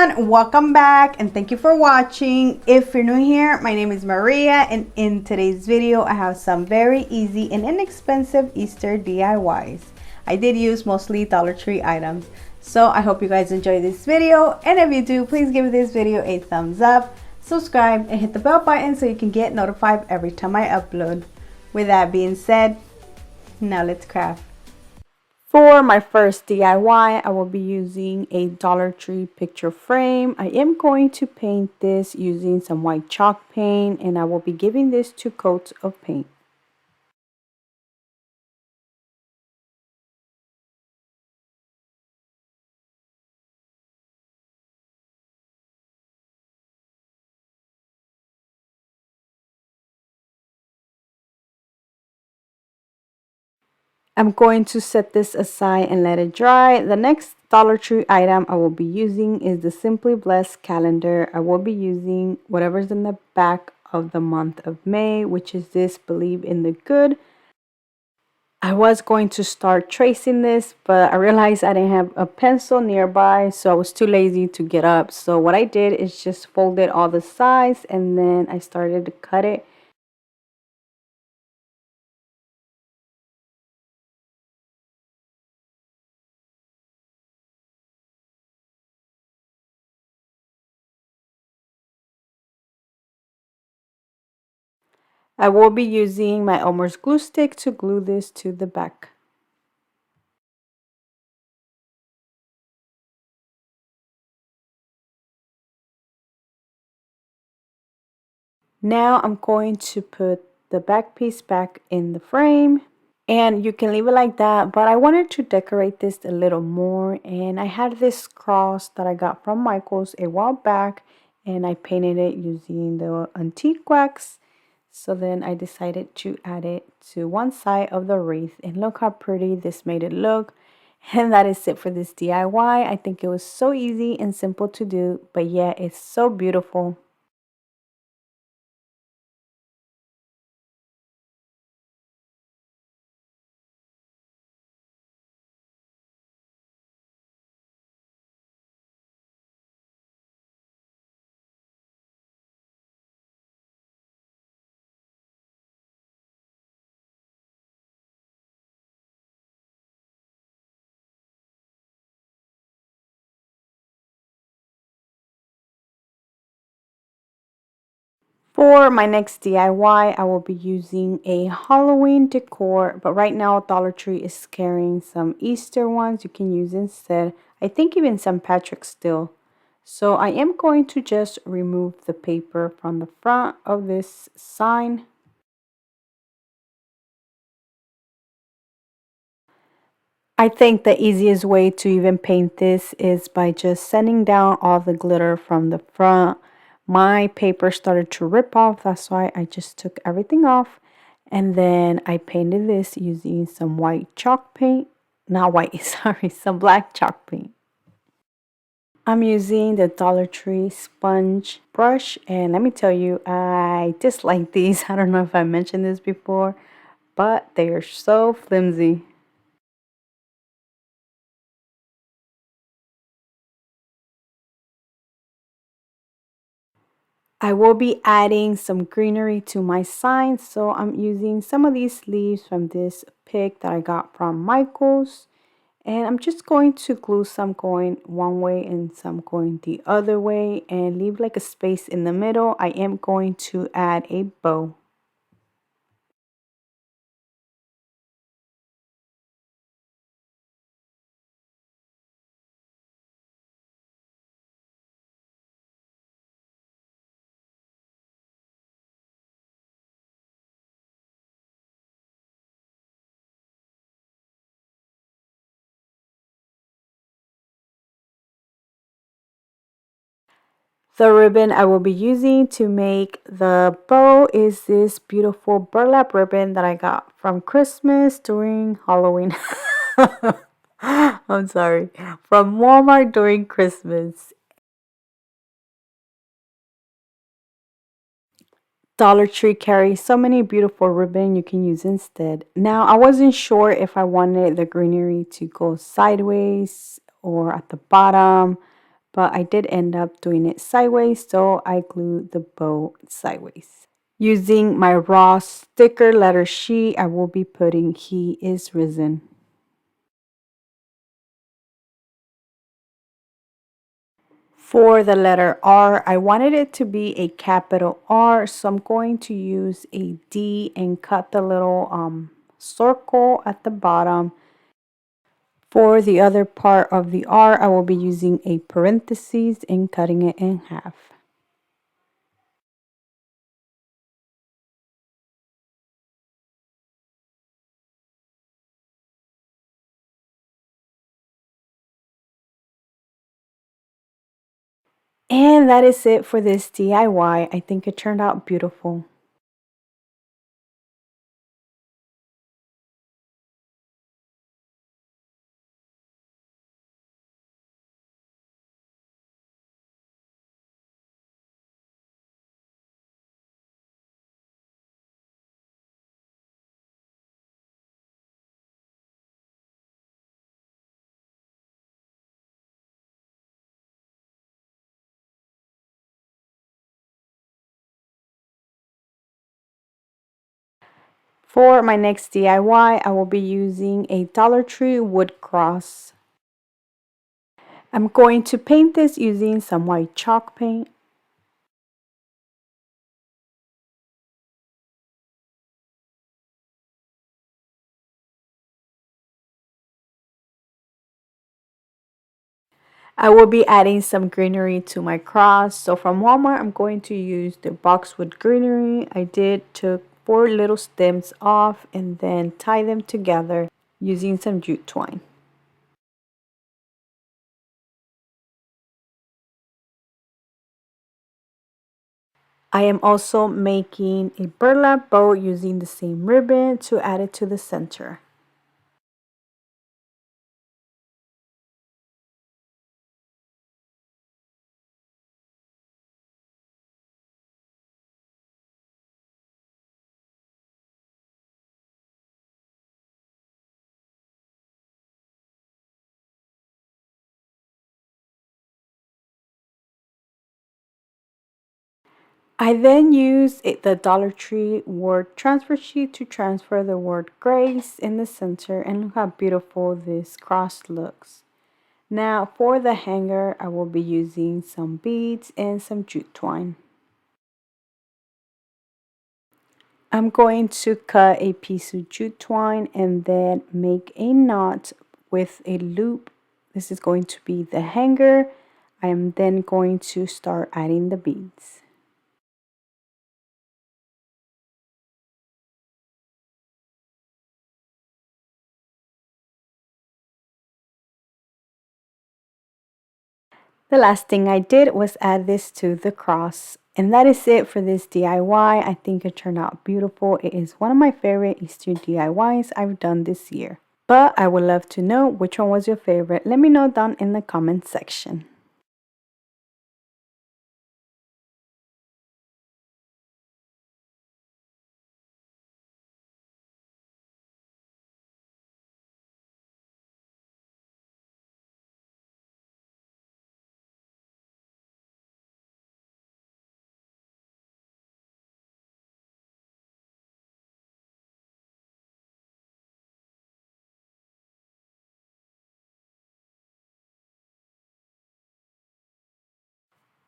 everyone, welcome back and thank you for watching. If you're new here, my name is Maria, and in today's video I have some very easy and inexpensive Easter DIYs. I did use mostly Dollar Tree items, so I hope you guys enjoy this video, and if you do, please give this video a thumbs up, subscribe, and hit the bell button so you can get notified every time I upload. With that being said, now let's craft. For my first DIY, I will be using a Dollar Tree picture frame. I am going to paint this using some white chalk paint, and I will be giving this 2 coats of paint. I'm going to set this aside and let it dry. The next Dollar Tree item I will be using is the Simply Blessed calendar. I will be using whatever's in the back of the month of May, which is this Believe in the Good. I was going to start tracing this, but I realized I didn't have a pencil nearby, so I was too lazy to get up. So what I did is just folded all the sides and then I started to cut it. I will be using my Elmer's glue stick to glue this to the back. Now I'm going to put the back piece back in the frame, and you can leave it like that, but I wanted to decorate this a little more, and I had this cross that I got from Michael's a while back, and I painted it using the antique wax. So then I decided to add it to one side of the wreath, and look how pretty this made it look. And that is it for this DIY. I think it was so easy and simple to do, but yeah, it's so beautiful. For my next DIY, I will be using a Halloween decor, but right now Dollar Tree is carrying some Easter ones you can use instead. I think even St. Patrick's still. So I am going to just remove the paper from the front of this sign. I think the easiest way to even paint this is by just sanding down all the glitter from the front. My paper started to rip off, that's why I just took everything off, and then I painted this using some white chalk paint. Not white, sorry, some black chalk paint. I'm using the Dollar Tree sponge brush, and let me tell you, I dislike these. I don't know if I mentioned this before, but they are so flimsy. I will be adding some greenery to my sign, so I'm using some of these leaves from this pick that I got from Michael's, and I'm just going to glue some going one way and some going the other way and leave like a space in the middle. I am going to add a bow. The ribbon I will be using to make the bow is this beautiful burlap ribbon that I got from Christmas during Halloween. I'm sorry, from Walmart during Christmas. Dollar Tree carries so many beautiful ribbon you can use instead. Now, I wasn't sure if I wanted the greenery to go sideways or at the bottom, but I did end up doing it sideways, so I glued the bow sideways. Using my raw sticker letter sheet, I will be putting "He is risen." For the letter R, I wanted it to be a capital R, so I'm going to use a D and cut the little circle at the bottom. For the other part of the R, I will be using a parenthesis and cutting it in half. And that is it for this DIY. I think it turned out beautiful. For my next DIY, I will be using a Dollar Tree wood cross. I'm going to paint this using some white chalk paint. I will be adding some greenery to my cross. So from Walmart, I'm going to use the boxwood greenery. I did took 4 little stems off and then tie them together using some jute twine. I am also making a burlap bow using the same ribbon to add it to the center. I then used the Dollar Tree word transfer sheet to transfer the word grace in the center, and look how beautiful this cross looks. Now for the hanger, I will be using some beads and some jute twine. I'm going to cut a piece of jute twine and then make a knot with a loop. This is going to be the hanger. I am then going to start adding the beads. The last thing I did was add this to the cross. And that is it for this DIY. I think it turned out beautiful. It is one of my favorite Easter DIYs I've done this year. But I would love to know which one was your favorite. Let me know down in the comment section.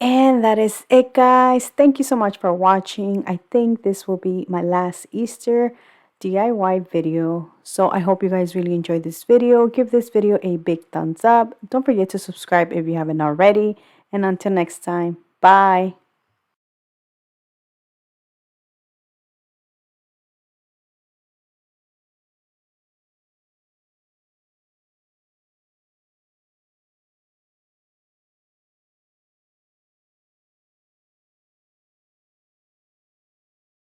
And that is it, guys. Thank you so much for watching. I think this will be my last Easter DIY video. So I hope you guys really enjoyed this video. Give this video a big thumbs up. Don't forget to subscribe if you haven't already. And until next time, bye.